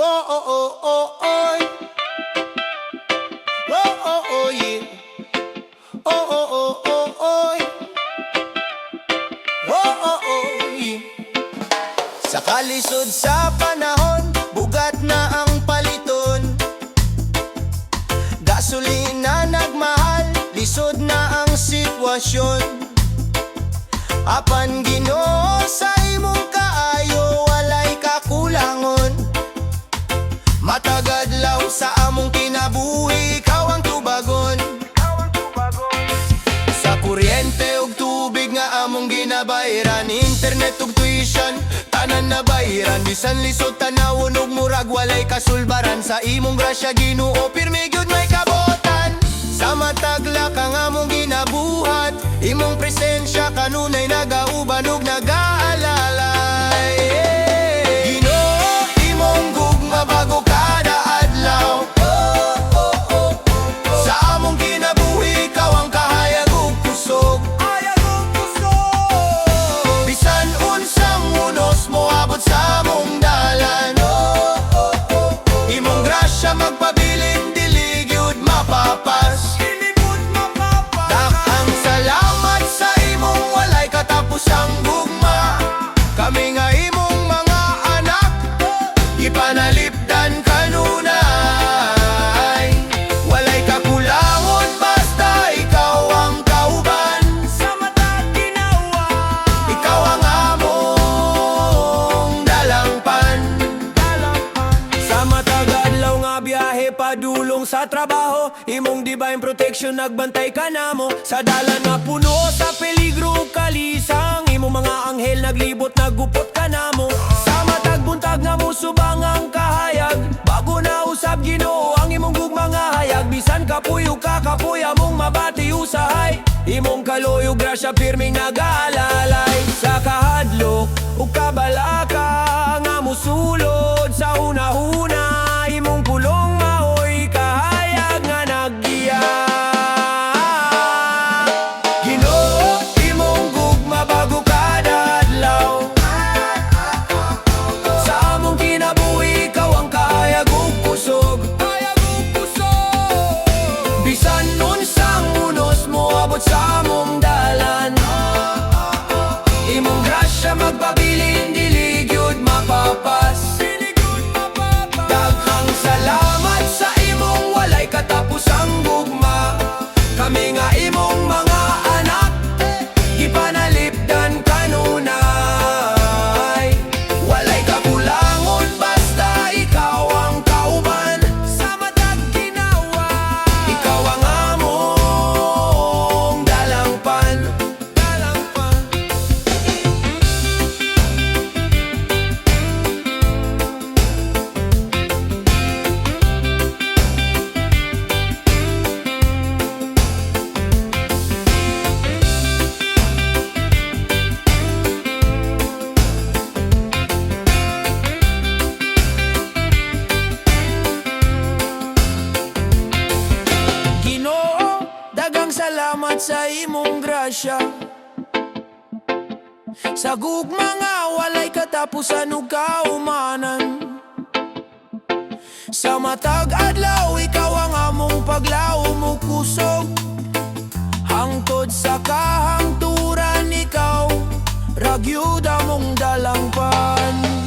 Oh, oh, oh, oh, oh. Oh, oh, oh, yeah. Oh, oh, oh, oh, oh. Oh, oh, oh, yeah. Sa kalisod sa panahon, bugat na ang paliton. Gasolina nagmahal, lisod na ang sitwasyon. Apan Ginoo sa imong kaayo, walay kakulangon. Matagadlaw sa among kinabuhi, ikaw ang tubagon. Sa kuryente ug tubig nga among ginabayaran, internet ug tuition, tanan na bayaran. Bisan lisod tanawon ug murag walay kasulbaran. Sa imong grasya Ginoo, pirmi gyud may kabotan. Sa matagla kang among ginabuhat, imong presensya kanunay nagauban ug nagaalalay. Ginoo, imong gugma bago kada adlaw. Sa among kinabuhi, ikaw ang kahayag ug kusog. Bisan unsang unos mo abot sa among dalan, imong grasya magpabilin, dili gyud mapapas. Dakang salamat sa imong walay katapusang gugma. Kami nga imong mga anak, ipanalipdan kanunay. Walay kakulangon basta ikaw ang kauban. Sa matag ginawa, ikaw ang among dalangpan. Sa matag adlaw nga biyahe padulong sa trabaho, imong divine protection nagbantay ka namo. Sa dalan nga puno sa peligro ug kalisang, imong mga anghel naglibot naggupot ka namo. Sa matag buntag nga musubang ang kahayag, bago na usab Ginoo ang imong gugma nga hayag. Bisan kapuy ug kakapuy among mabati usahay, imong kaloy ug grasya pirming nagaalalay. Sa kahadlok ug kabalaka nga musulod sa hunahuna, imong pulong maoy kahayag nga naggiya. Ginoo, imong gugma bago kada adlaw. Sa among kinabuhi, ikaw ang kahayag ug kusog. Bisan unsang unos mo abot sa among dalan, imong grasya magpabilin, dili gyud mapapas. Daghang salamat sa imong walay katapusang gugma. Kami nga imong mga anak, ipanalipdan kanunay. Walay kakulangon basta ikaw ang kauban. Sa matag ginawa, ikaw ang among dalangpan. Ginoo, daghang salamat sa imong grasya. Sa gugma nga walay katapusan ug kaumanan. Sa matag adlaw, ikaw ang among paglaom ug kusog. Hangtod sa kahangturan, ikaw ra gyud among dalangpan.